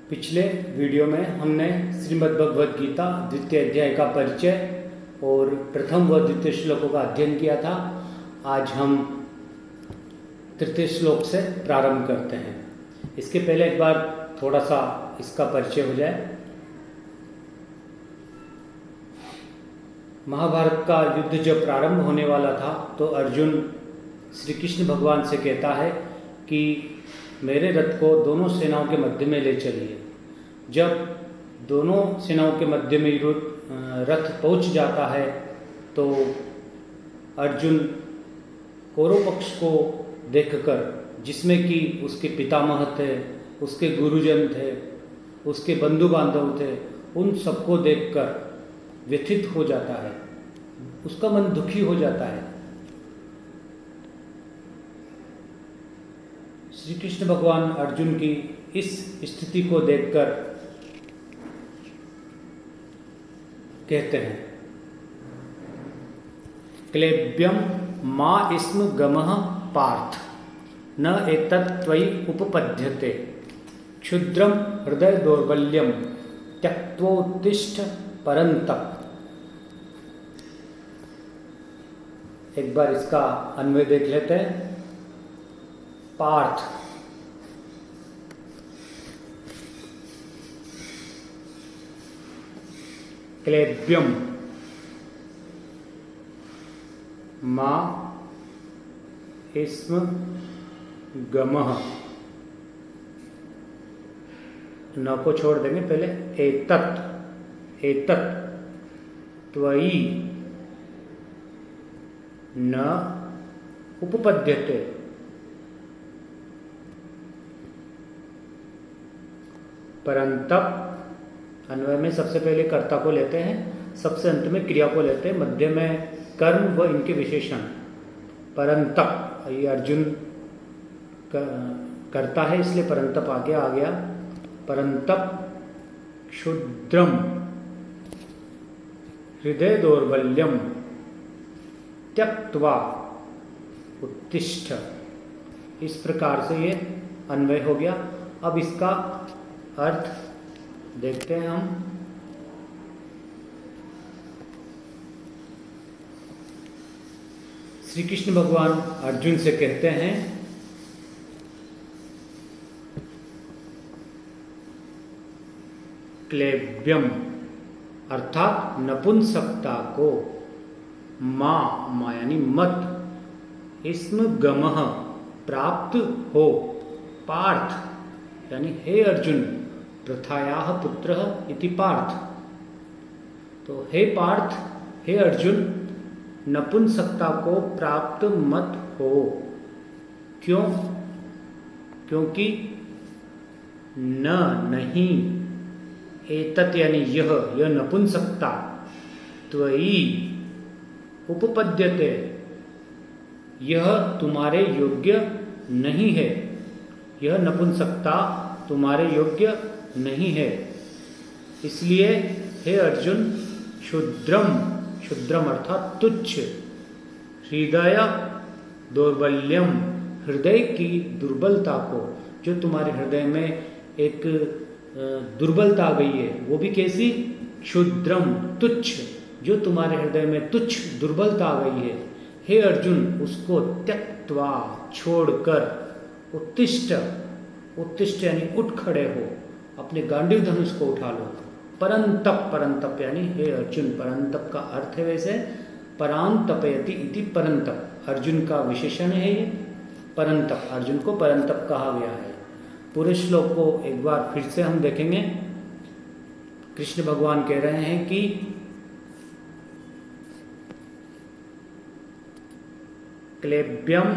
पिछले वीडियो में हमने श्रीमद् भगवद गीता द्वितीय अध्याय का परिचय और प्रथम व द्वितीय श्लोकों का अध्ययन किया था। आज हम तृतीय श्लोक से प्रारंभ करते हैं। इसके पहले एक बार थोड़ा सा इसका परिचय हो जाए। महाभारत का युद्ध जब प्रारंभ होने वाला था तो अर्जुन श्री कृष्ण भगवान से कहता है कि मेरे रथ को दोनों सेनाओं के मध्य में ले चलिए। जब दोनों सेनाओं के मध्य में रथ पहुंच जाता है तो अर्जुन कौरव पक्ष को देखकर, जिसमें कि उसके पितामह थे, उसके गुरुजन थे, उसके बंधु बांधव थे, उन सबको देखकर व्यथित हो जाता है, उसका मन दुखी हो जाता है। श्री कृष्ण भगवान अर्जुन की इस स्थिति को देखकर कहते हैं, क्लेब्यम मा स्म गमः पार्थ न एतत् त्वयि उपपद्यते क्षुद्रम हृदय दौर्बल्यम त्यक्त्वोत्तिष्ठ परन्तप। एक बार इसका अन्वय देख लेते हैं। पार्थ क्लेब्यम मा स्म गमः, न को छोड़ देंगे पहले, एतत् त्वयि न उपपद्यते परंतप। अन्वय में सबसे पहले कर्ता को लेते हैं, सबसे अंत में क्रिया को लेते हैं, मध्य में कर्म व इनके विशेषण। परंतप, ये अर्जुन करता है इसलिए परंतप आगे आ गया। परंतप क्षुद्रम हृदय दौर्बल्यम त्यक्त्वा उत्तिष्ठ। इस प्रकार से ये अन्वय हो गया। अब इसका अर्थ देखते हैं हम। श्री कृष्ण भगवान अर्जुन से कहते हैं, क्लेब्यम अर्थात नपुंसकता को, माँ यानी मत, स्म गमः प्राप्त हो, पार्थ यानी हे अर्जुन, प्रथायाः पुत्रः इति पार्थ। तो हे पार्थ, हे अर्जुन, नपुंसकता को प्राप्त मत हो। क्यों? क्योंकि नहीं, एतत् यानी यह नपुंसकता, त्वयि उपपद्यते, यह तुम्हारे योग्य नहीं है, यह नपुंसकता तुम्हारे योग्य नहीं है। इसलिए हे अर्जुन, क्षुद्रम अर्थात तुच्छ, हृदय दौर्बल्यम, हृदय की दुर्बलता को, जो तुम्हारे हृदय में एक दुर्बलता आ गई है, वो भी कैसी? क्षुद्रम तुच्छ, जो तुम्हारे हृदय में तुच्छ दुर्बलता आ गई है, हे अर्जुन, उसको त्यक्त्वा छोड़कर, उत्तिष्ठ यानी उठ खड़े हो, अपने गांडीव धनुष को उठा लो। परंतप यानी हे अर्जुन, परंतप का अर्थ है वैसे परांतपयति इति परंतप, अर्जुन का विशेषण है ये परंतप, अर्जुन को परंतप कहा गया है। पूरे श्लोक को एक बार फिर से हम देखेंगे। कृष्ण भगवान कह रहे हैं कि क्लेब्यम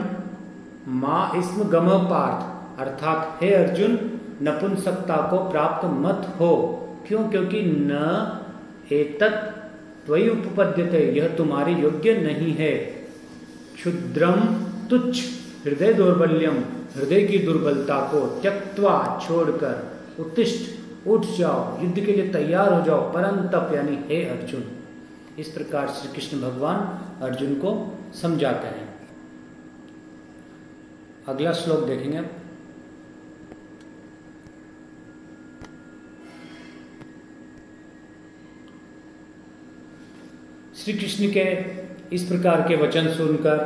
मा स्म गमः पार्थ, अर्थात हे अर्जुन, नपुंसकता को प्राप्त मत हो। क्यों? क्योंकि न एतत् त्वयि उपपद्यते, यह तुम्हारे योग्य नहीं है। क्षुद्रम तुच्छ हृदय दौर्बल्यम, हृदय की दुर्बलता को त्यक्त्वा छोड़कर, उत्तिष्ठ उठ जाओ, युद्ध के लिए तैयार हो जाओ, परंतप यानी हे अर्जुन। इस प्रकार श्री कृष्ण भगवान अर्जुन को समझाते हैं। अगला श्लोक देखेंगे। श्री कृष्ण के इस प्रकार के वचन सुनकर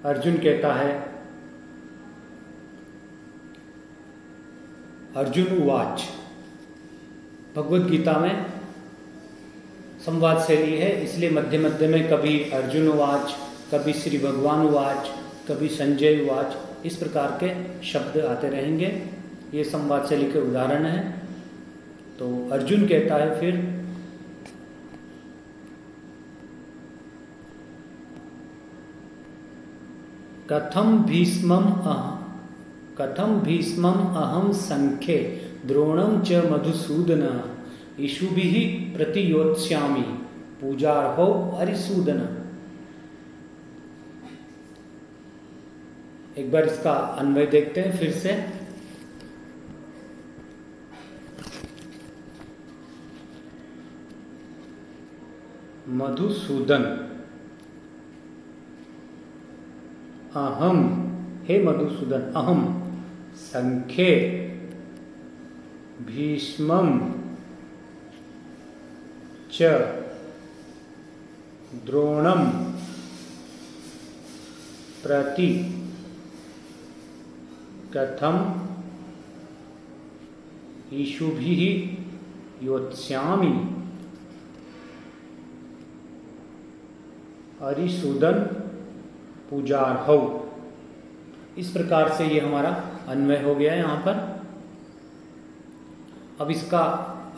अर्जुन कहता है, अर्जुन उवाच। भगवद गीता में संवाद शैली है, इसलिए मध्य मध्य में कभी अर्जुन उवाच, कभी श्री भगवान उवाच, कभी संजय उवाच, इस प्रकार के शब्द आते रहेंगे। ये संवाद शैली के उदाहरण हैं। तो अर्जुन कहता है फिर, कथम भीष्मम अहम संख्ये द्रोणम च मधुसूदन इषुभिः प्रतियोत्स्यामि पूजार्हो हरिसूदन। एक बार इसका अन्वय देखते हैं फिर से। मधुसूदन, अहम, हे मधुसूदन, अहम संख्ये भीष्मम च द्रोणम प्रति कथम इषुभिः योत्स्यामि हरिसूदन पूजार्हौ। इस प्रकार से ये हमारा अन्वय हो गया है यहाँ पर। अब इसका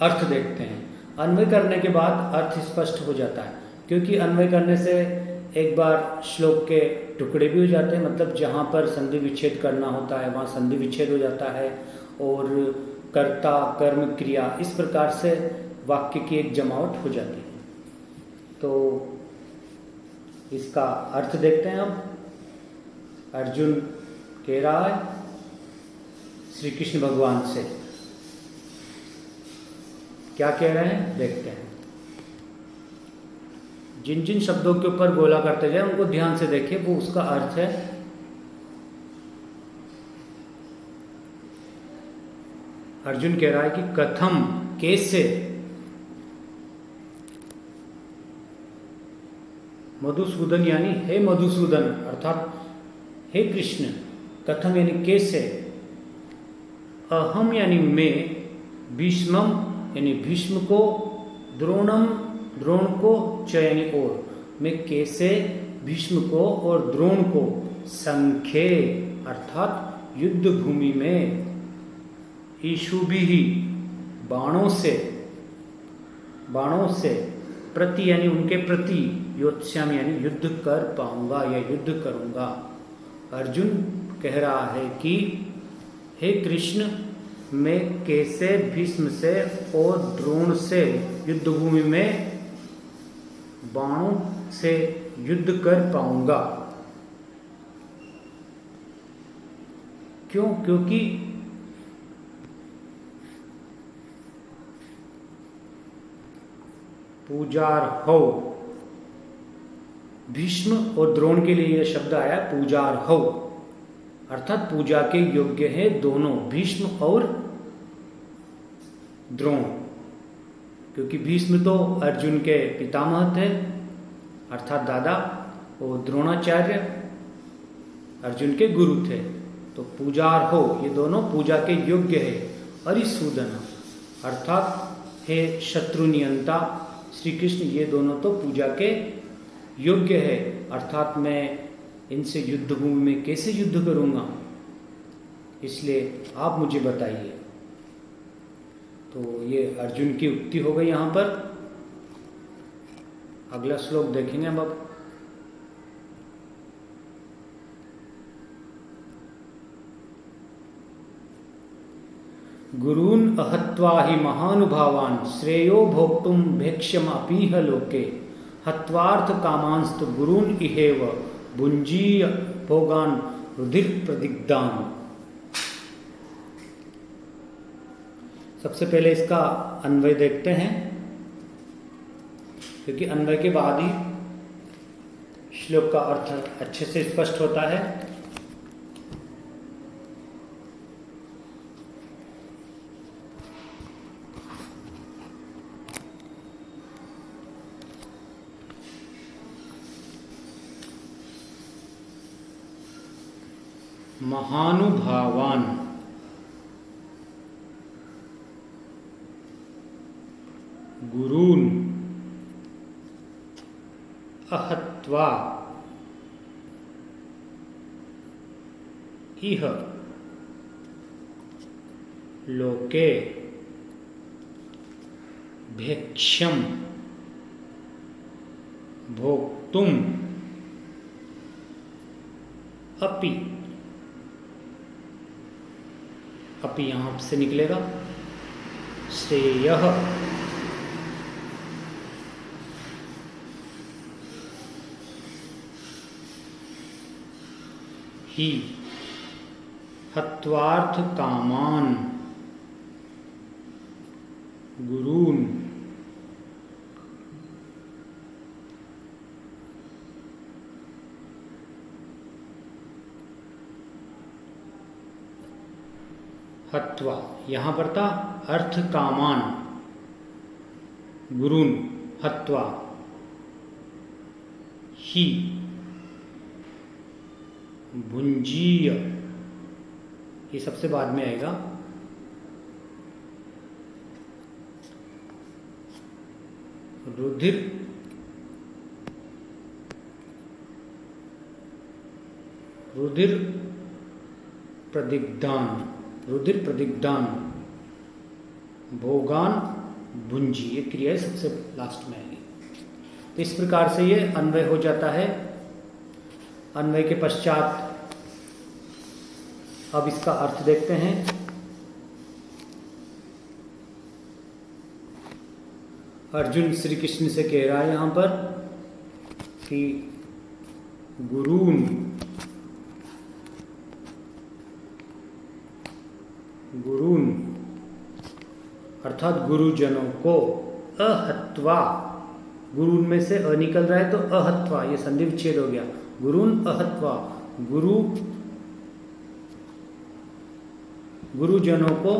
अर्थ देखते हैं। अन्वय करने के बाद अर्थ स्पष्ट हो जाता है, क्योंकि अन्वय करने से एक बार श्लोक के टुकड़े भी हो जाते हैं, मतलब जहाँ पर संधि विच्छेद करना होता है वहाँ संधि विच्छेद हो जाता है, और कर्ता कर्म क्रिया इस प्रकार से वाक्य की एक जमावट हो जाती है। तो इसका अर्थ देखते हैं। अब अर्जुन कह रहा है श्री कृष्ण भगवान से, क्या कह रहे हैं देखते हैं। जिन जिन शब्दों के ऊपर गोला करते जाए उनको ध्यान से देखिए, वो उसका अर्थ है। अर्जुन कह रहा है कि कथम, कैसे, मधुसूदन यानी हे मधुसूदन अर्थात हे कृष्ण, कथम यानी कैसे, अहम यानी मैं, भीष्मम यानी भीष्म को, द्रोणम द्रोण को, च यानी और, मैं कैसे भीष्म को और द्रोण को, संख्ये अर्थात युद्ध भूमि में, इषुभिः बाणों से, प्रति यानी उनके प्रति, योत्स्यामि यानी युद्ध कर पाऊंगा या युद्ध करूंगा। अर्जुन कह रहा है कि हे कृष्ण, मैं कैसे भीष्म से और द्रोण से युद्ध भूमि में बाणों से युद्ध कर पाऊंगा। क्यों? क्योंकि पूजार्हौ, भीष्म और द्रोण के लिए यह शब्द आया पूजार्हौ, अर्थात पूजा के योग्य है दोनों, भीष्म और द्रोण। क्योंकि भीष्म तो अर्जुन के पितामह थे अर्थात दादा, और द्रोणाचार्य अर्जुन के गुरु थे। तो पूजार्हौ ये दोनों पूजा के योग्य है। हरिसूदन अर्थात हे शत्रु नियंता श्री कृष्ण, ये दोनों तो पूजा के योग्य है, अर्थात मैं इनसे युद्ध भूमि में कैसे युद्ध करूंगा, इसलिए आप मुझे बताइए। तो ये अर्जुन की उक्ति हो गई यहाँ पर। अगला श्लोक देखेंगे अब। गुरून् अहत्वा हि महानुभावान् श्रेयो भोक्तुं भैक्ष्यमपीह लोके हत्वार्थ कामांस्तु गुरून् इहेव भुञ्जीय भोगान् रुधिर प्रदिग्धान्। सबसे पहले इसका अन्वय देखते हैं, क्योंकि अन्वय के बाद ही श्लोक का अर्थ अच्छे से स्पष्ट होता है। महानुभावान गुरून् अहत्वा इह लोके भेक्ष्यं भोक्तुम् अपि, अपि यहाँ से निकलेगा श्रेयः ही हत्वार्थ कामान गुरून् हत्वा, यहाँ पर था अर्थ कामान गुरून् हत्वा ही भुंजीय, ये सबसे बाद में आएगा, रुधिर रुधिर प्रदिग्धान, रुधिर प्रदिग्धान भोगान भुंजी, ये क्रिया सबसे लास्ट में आएगी। तो इस प्रकार से ये अन्वय हो जाता है। अन्वय के पश्चात अब इसका अर्थ देखते हैं। अर्जुन श्री कृष्ण से कह रहा है यहाँ पर कि गुरून्, गुरून् अर्थात गुरुजनों को अहत्वा, गुरून् में से अ निकल रहा है तो अहत्वा, ये संधि विच्छेद हो गया, गुरून् अहत्वा, गुरुजनों को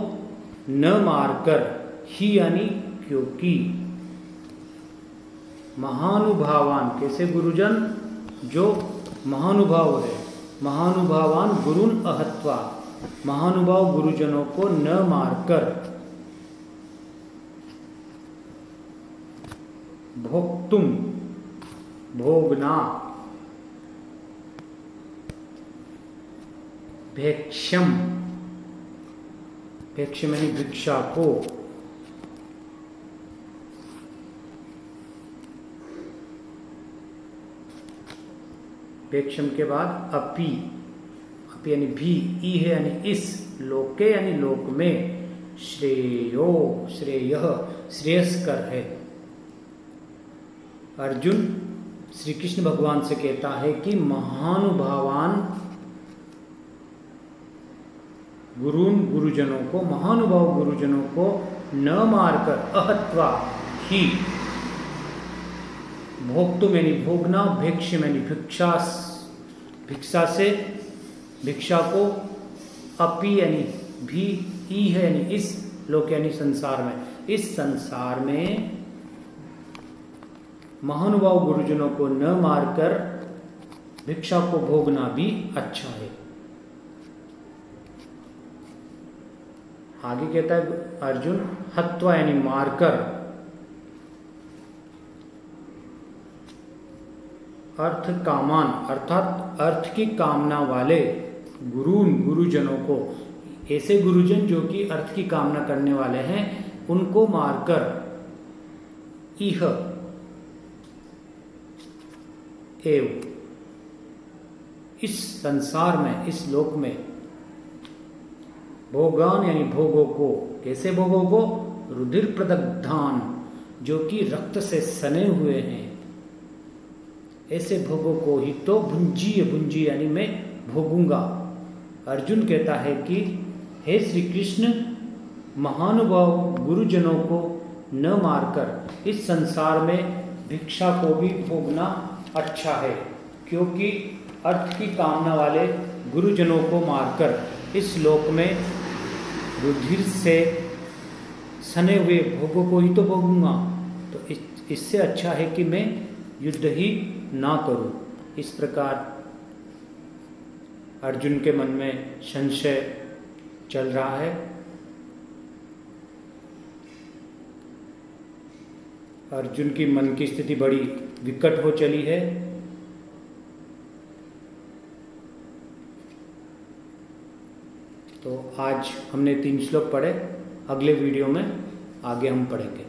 न मारकर, ही यानी क्योंकि, महानुभावान, कैसे गुरुजन, जो महानुभाव है, महानुभावान गुरून् अहत्वा, महानुभाव गुरुजनों को न मारकर, भोक्तुम भोगना, भेक्ष्यम, भेक्ष्यम यानी भिक्षा को, भेक्ष्यम के बाद अपि, अपि यानी भी, ई है यानी इस, लोके यानी लोक में, श्रेयो, श्रेयः श्रेयस्कर है। अर्जुन श्री कृष्ण भगवान से कहता है कि महानुभावान गुरून्, गुरुजनों को, महानुभाव गुरुजनों को न मारकर, अहत्वा ही, भोक्तुम यानी भोगना, भेक्ष्यम यानी भिक्षा, भिक्षा से, भिक्षा को, अपि यानी भी, ई है यानी इस, लोक यानी संसार में, इस संसार में महानुभाव गुरुजनों को न मारकर भिक्षा को भोगना भी अच्छा है। आगे कहता है अर्जुन, हत्वा यानी मारकर, अर्थ कामान अर्थात अर्थ की कामना वाले, गुरून् गुरुजनों को, ऐसे गुरुजन जो कि अर्थ की कामना करने वाले हैं, उनको मारकर, इह एव, इस संसार में, इस लोक में, भोगान यानी भोगों को, कैसे भोगों को, रुधिर प्रदग्धान, जो कि रक्त से सने हुए हैं, ऐसे भोगों को ही तो भुंजी, भुंजी यानी मैं भोगूंगा। अर्जुन कहता है कि हे श्री कृष्ण, महानुभाव गुरुजनों को न मारकर इस संसार में भिक्षा को भी भोगना अच्छा है, क्योंकि अर्थ की कामना वाले गुरुजनों को मारकर इस लोक में रुधिर से सने हुए भोगों को ही तो भोगूंगा, तो इससे अच्छा है कि मैं युद्ध ही ना करूं। इस प्रकार अर्जुन के मन में संशय चल रहा है। अर्जुन की मन की स्थिति बड़ी विकट हो चली है। तो आज हमने 3 श्लोक पढ़े, अगले वीडियो में आगे हम पढ़ेंगे।